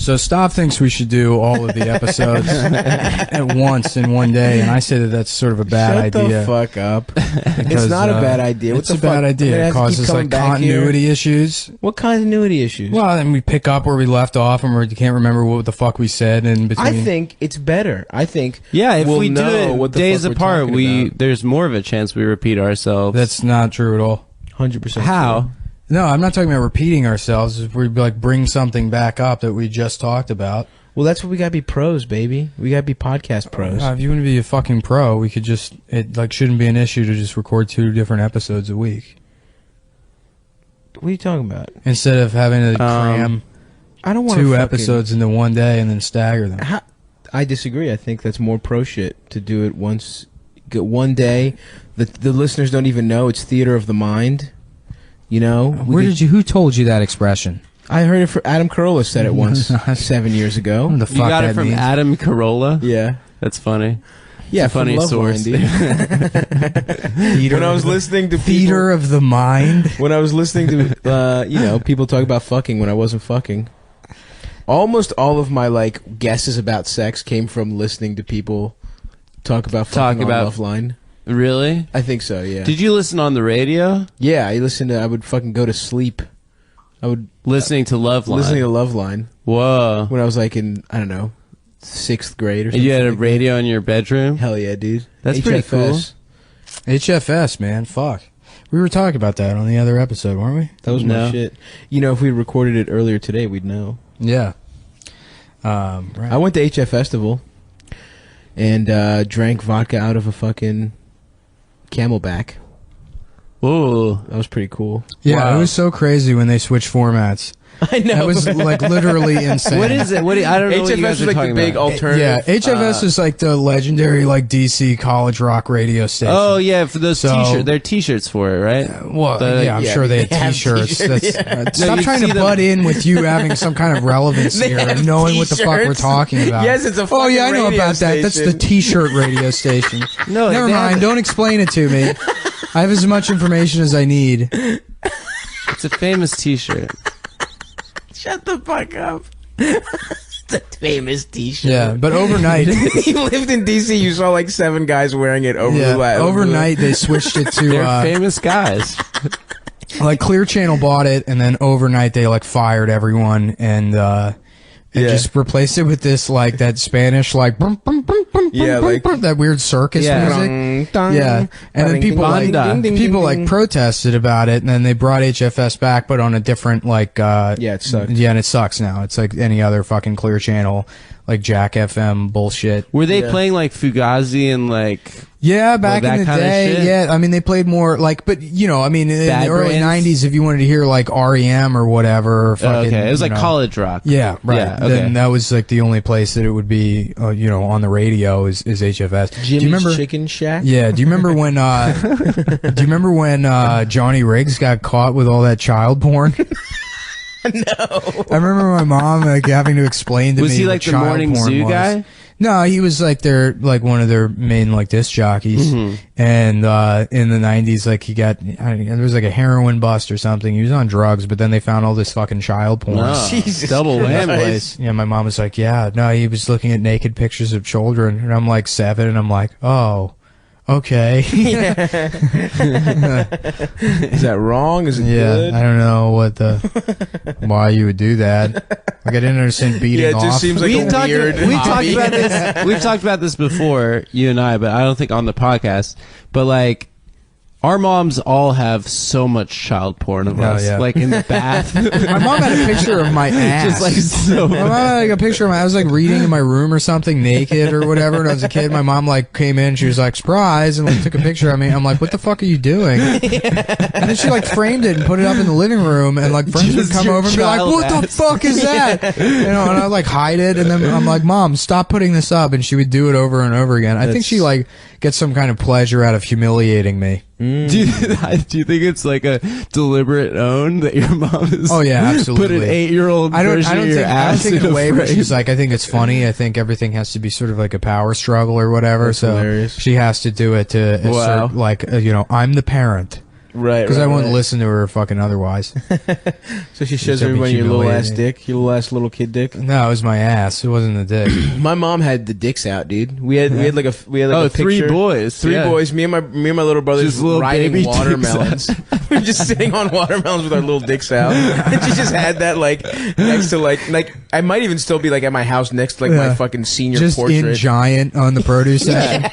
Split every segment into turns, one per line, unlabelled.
So Stav thinks we should do all of the episodes at once in one day, and I say that that's sort of a bad idea.
Shut the fuck up. It's not a bad idea.
It's a bad idea. It causes like continuity issues.
What continuity issues?
Well, then we pick up where we left off, and we can't remember what the fuck we said in between.
I think it's better. I think
if
we'll
we do
know
it days apart, there's more of a chance we repeat ourselves.
That's not true at all.
100%.
How?
True.
No, I'm not talking about repeating ourselves. We like bring something back up that we just talked about.
Well, that's what we gotta be pros, baby. We gotta be podcast pros.
If you want to be a fucking pro, we could just it like shouldn't be an issue to just record 2 different episodes a week.
What are you talking about?
Instead of having to cram
I don't want
2 episodes into one day and then stagger them.
I disagree. I think that's more pro shit to do it once, get one day. The listeners don't even know it's theater of the mind. You know,
Who told you that expression?
I heard it from Adam Carolla said it once 7 years ago.
What the fuck
You got it from
means.
Adam Carolla?
Yeah.
That's funny.
Yeah,
It's a funny
from
source.
When I was listening to
Theater of the mind.
when I was listening to people talk about fucking when I wasn't fucking, almost all of my like guesses about sex came from listening to people talk about fucking on Loveline.
Really?
I think so. Yeah.
Did you listen on the radio?
Yeah, I would fucking go to sleep. I would
Listening to Loveline.
listening to Loveline
Whoa.
when I was like in, I don't know, 6th grade or
And
something.
you had a
like
radio in your bedroom?
Hell yeah, dude.
That's pretty cool.
HFS, man. Fuck. We were talking about that on the other episode, weren't we?
That was
No.
my shit. You know, if we recorded it earlier today, we'd know.
Yeah. Right.
I went to HF Festival and drank vodka out of a fucking Camelback.
Ooh.
That was pretty cool.
Yeah,
Wow.
it was so crazy when they switched formats.
I know.
That was like literally insane.
What is it? I don't know what you
HFS
guys
was
are
like
talking
the big
about.
alternative.
Yeah, HFS is like the legendary like DC college rock radio station.
Oh, yeah, for those
So-
t-shirts. They're t-shirts for it, right?
Well,
The-
I'm
yeah,
sure they
they
had
have
T-shirts.
t-shirts,
That's,
No,
stop
you
trying
see
to
them-
butt in with you having some kind of relevance
They
here
have
and knowing what the fuck we're
t-shirts.
talking about.
Yes, it's a
Oh yeah, I
fucking
know
radio
about that. That's the
station.
T-shirt radio station.
No,
Never
they have-
mind. Don't explain it to me. I have as much information as I need.
It's a famous t-shirt.
Shut the fuck up. The famous T-shirt.
Yeah, but overnight.
You lived in DC. You saw like 7 guys wearing it over the last.
Overnight they switched it
They're
to
famous guys.
like Clear Channel bought it, and then overnight they like fired everyone and just replaced it with this like that Spanish like that weird circus music. Yeah, and then people like protested about it, and then they brought HFS back, but on a different like
Yeah, it sucks.
Yeah, and it sucks now. It's like any other fucking Clear Channel like Jack FM bullshit.
Were they playing like Fugazi and like...
Yeah, back
that
in the
kind of
day,
shit?
yeah. I mean, they played more like, but you know, I mean, in
Bad
the early
Brains?
'90s, if you wanted to hear like REM or whatever, or fucking,
okay, it was
you
like
know.
college rock.
Yeah, right.
Yeah, okay.
Then that was like the only place that it would be, on the radio is HFS.
Jimmy's
do you remember?
Chicken Shack.
Yeah. Do you remember when? Do you remember when Johnny Riggs got caught with all that child porn?
No.
I remember my mom like having to explain to me.
Was he
what
like the
child
morning
porn
zoo
was.
guy?
No, he was like one of their main like disc jockeys, and in the '90s, like he got there was like a heroin bust or something. He was on drugs, but then they found all this fucking child porn.
Oh,
Jesus
double
Christ.
whammy.
Yeah, my mom was like, "Yeah, no, he was looking at naked pictures of children," and I'm like 7, and I'm like, "Oh, okay."
Is that wrong? Is it good?
I don't know why you would do that. Like I didn't understand beating
Yeah, it
off.
just seems like
We've
a
talked,
weird
we've talked
hobby.
about this. We've talked about this before, you and I, but I don't think on the podcast. But like, our moms all have so much child porn of us,
yeah.
like in the bath.
My mom had a picture of my ass.
Just like so.
My mom had like a picture of I was like reading in my room or something naked or whatever, and I was a kid. My mom like came in, she was like surprise, and like took a picture of me. I'm like, what the fuck are you doing? And then she like framed it and put it up in the living room, and like friends would
Just
come
your
over and be like,
child
what the
ass.
fuck is that? And I like hide it, and then I'm like, Mom, stop putting this up, and she would do it over and over again. I think she like gets some kind of pleasure out of humiliating me.
Do you think it's like a deliberate own that your mom is?
Oh yeah, absolutely.
Put an 8-year-old
I don't
version of your
think
ass
in
in
a way
a
where
frame?
she's like, I think it's funny. I think everything has to be sort of like a power struggle or whatever.
That's
so
hilarious.
she has to do it to
Wow.
assert, like, I'm the parent.
Right.
Because I wouldn't listen to her fucking otherwise.
So she shows everybody your little ass dick, your little ass little kid dick.
No, it was my ass. It wasn't the dick.
My mom had the dicks out, dude. We had like a picture.
Three boys.
Three boys. Me and my little brothers
Just little
riding
baby
watermelons. We were just sitting on watermelons with our little dicks out. And she just had that like next to like I might even still be like at my house next to like my fucking senior
just
portrait.
in giant on the produce section.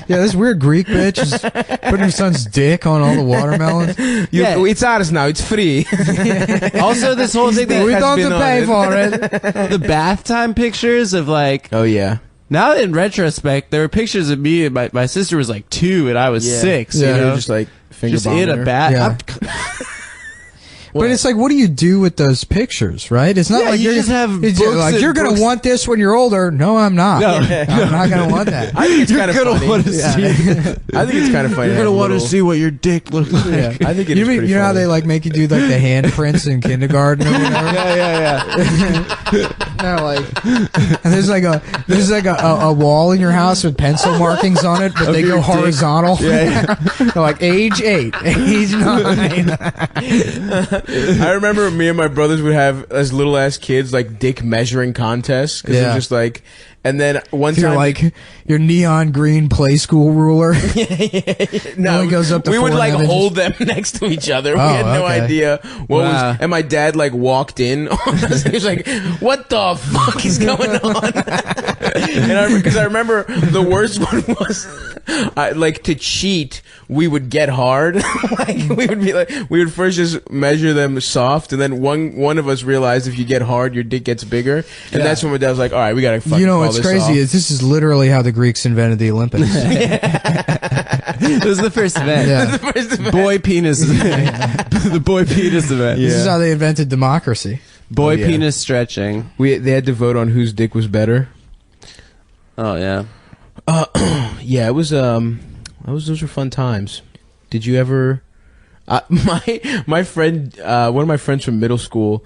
This weird Greek bitch is putting her son's dick on all the watermelons.
It's ours now. It's free.
Also, this whole thing that
We
has
don't
been
pay for it.
the bath time pictures of like.
Oh yeah.
Now in retrospect, there were pictures of me and my sister was like 2 and I was 6.
Yeah.
You know,
Just like finger
just in a
bombing her.
bath.
Yeah. But it's like, what do you do with those pictures, right? It's not like
you
you're
just have
it's
books
like
and
you're going
books.
to want this when you're older. No, I'm not.
No.
I'm not going to want that.
I think it's kind of
You're gonna
funny.
want to see.
I think it's kind of funny.
You're gonna want to see what your dick looks like.
Yeah.
I think it
you
is
mean,
pretty
you know how
funny.
they like make you do like the handprints in kindergarten or whatever? No, like and there's like a wall in your house with pencil markings on it, but they go horizontal. They're like age 8, age 9.
I remember me and my brothers would have as little ass kids like dick measuring contests because it was just like, and then one
You're
time
like your neon green play school ruler.
no,
only goes up to
we would
4
like
inches.
hold them next to each other. We
Oh,
had no
okay.
idea what
Wow.
was, and my dad like walked in on us. He was like, "What the fuck is going on?" And because I remember the worst one was, like to cheat, we would get hard. Like we would first just measure them soft, and then one of us realized if you get hard, your dick gets bigger, and that's when my dad was like, "All right, we gotta fucking
You know
call
what's
this
crazy
off."
is this is literally how the Greeks invented the Olympics.
It was the first event.
Yeah.
The first event.
Boy penis event. The boy penis event.
This is how they invented democracy.
Boy
Oh, yeah.
penis stretching.
They had to vote on whose dick was better.
Oh yeah.
Yeah, it was those were fun times. Did you ever my friend one of my friends from middle school,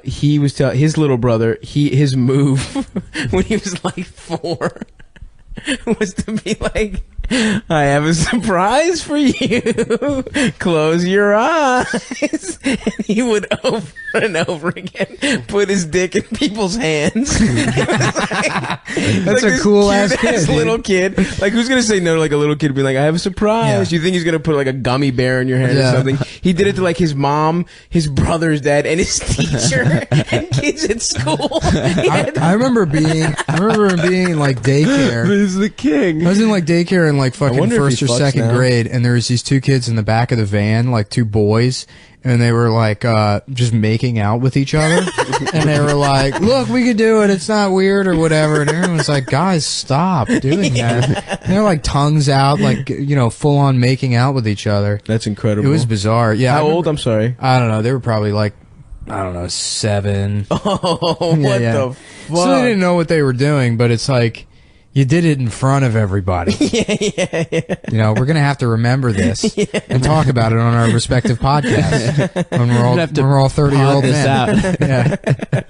he was telling his little brother, his move when he was like 4 was to be like, "I have a surprise for you. Close your eyes." And he would over and over again put his dick in people's hands.
That's a cool ass kid. Dude.
Little kid. Like, who's gonna say no to like a little kid being like, "I have a surprise"?
Yeah.
You think he's gonna put like a gummy bear in your hand
Yeah.
or something? He did it to like his mom, his brother's dad, and his teacher and kids at school.
I remember being in like daycare.
He's the king.
I was in like daycare in like fucking
wonder if
first
he
or
fucks
second
now.
grade, and there was these 2 kids in the back of the van, like 2 boys, and they were like just making out with each other, and they were like, "Look, we could do it. It's not weird or whatever." And everyone was like, "Guys, stop doing that." And they're like tongues out, like full on making out with each other.
That's incredible.
It was bizarre. Yeah.
How old? I'm sorry.
I don't know. They were probably like, I don't know, 7.
Oh,
Yeah,
what
yeah.
the fuck?
So they didn't know what they were doing, but it's like you did it in front of everybody.
Yeah.
We're gonna have to remember this and talk about it on our respective podcasts when we're all 30-year-old
pod this
men.
out.
Yeah.